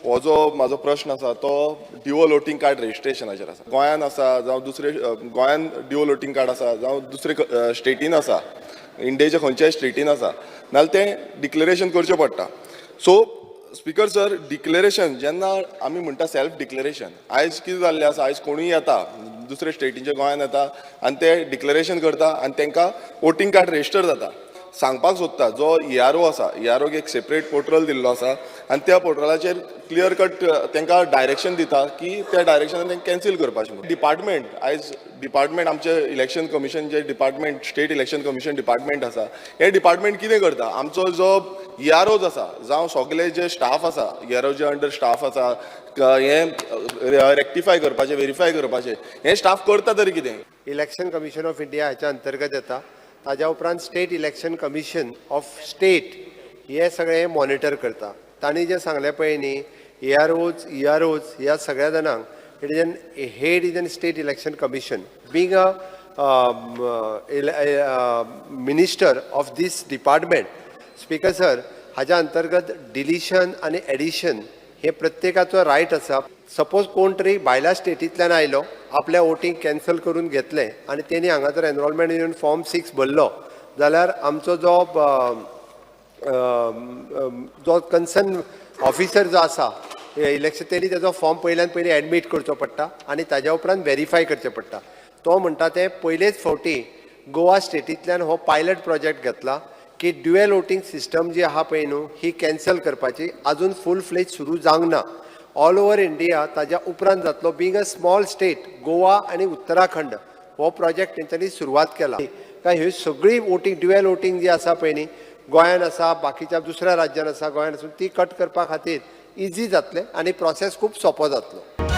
हो जो म्हाजो प्रश्न आसा तो ड्युअल वोटींग कार्ड रजिस्ट्रेशनाचेर आसा. गोंयान आसा जावं दुसरे गोंयान ड्युअल वोटींग कार्ड आसा जावं दुसरे स्टेटीन आसा, इंडियेच्या खंयच्याय स्टेटीन आसा, नाल्यार तें डिक्लेरेशन करचें पडटा. सो स्पीकर सर, डिक्लेरेशन जेन्ना आमी म्हणटा सेल्फ डिक्लेरेशन, आयज कितें जाल्लें आसा, आयज कोणूय येता दुसरे स्टेटीच्या गोंयान येता आनी ते डिक्लेरेशन करता आनी तांकां वोटींग कार्ड रजिस्टर जाता. सांगपाक सोदता जो ERO आसा, EROक एक सेपरेट पोर्टल दिल्लो आसा आनी त्या पोर्टलाचेर क्लियर कट तांकां डायरेक्शन दिता की त्या डायरेक्शनान तांकां कॅन्सील करपाचें. डिपार्टमेंट आयज डिपार्टमेंट आमचे इलेक्शन कमिशन जे department state election commission department आसा, हे डिपार्टमेंट कितें करता, आमचो जो EROज आसा जावं सगळे जे स्टाफ आसा, EROचे अंडर स्टाफ आसा, हे रेक्टिफाय करपाचे, व्हेरीफाय करपाचे, हे स्टाफ करता तरी कितें? इलेक्शन कमिशन ऑफ इंडिया हाच्या अंतर्गत येता. ताज्या उपरांत state election commission of state हे सगळे मॉनिटर करता. तांणी जे सांगले पळय न्ही, EROज ह्या सगळ्या जाणांक it is an head is an state election commission being a minister of this department. Speaker sir, हाच्या अंतर्गत डिलिशन आनी एडिशन हे प्रत्येकाचो रायट आसा. सपोज कोण तरी भायल्या स्टेटींतल्यान आयलो, आपल्या वोटींग कॅन्सल करून घेतलें आनी तेणी हांगा जर एनरोलमेंट युनियन फॉर्म 6 भरलो जाल्यार आमचो जो कन्सर्न ऑफिसर जो आसा इलेक्शन, तेणी तेजो फॉर्म पयल्यान पयलीं एडमीट करचो पडटा आनी ताज्या उपरांत व्हेरीफाय करचें पडटा. तो म्हणटा ते पयलेच फावटी गोवा स्टेटींतल्यान हो पायलट प्रोजेक्ट घेतला की ड्युअल वोटींग सिस्टम जी आहा पळय न्हू, ही कॅन्सल करपाची अजून फूल फ्लेज सुरू जावंक ना. ऑल ओव्हर इंडिया ताज्या उपरांत जातलो. Being a small state, Goa आनी उत्तराखंड हो प्रोजेक्ट तेंच्यांनी सुरवात केला. काय ह्यो सगळी वोटींग ड्युअल वोटींग जी आसा पळय न्ही, गोंयान आसा, बाकीच्या दुसऱ्या राज्यान आसा, गोंयान आसून ती कट करपा खातीर इजी जातलें आनी प्रोसेस खूब सोंपो जातलो.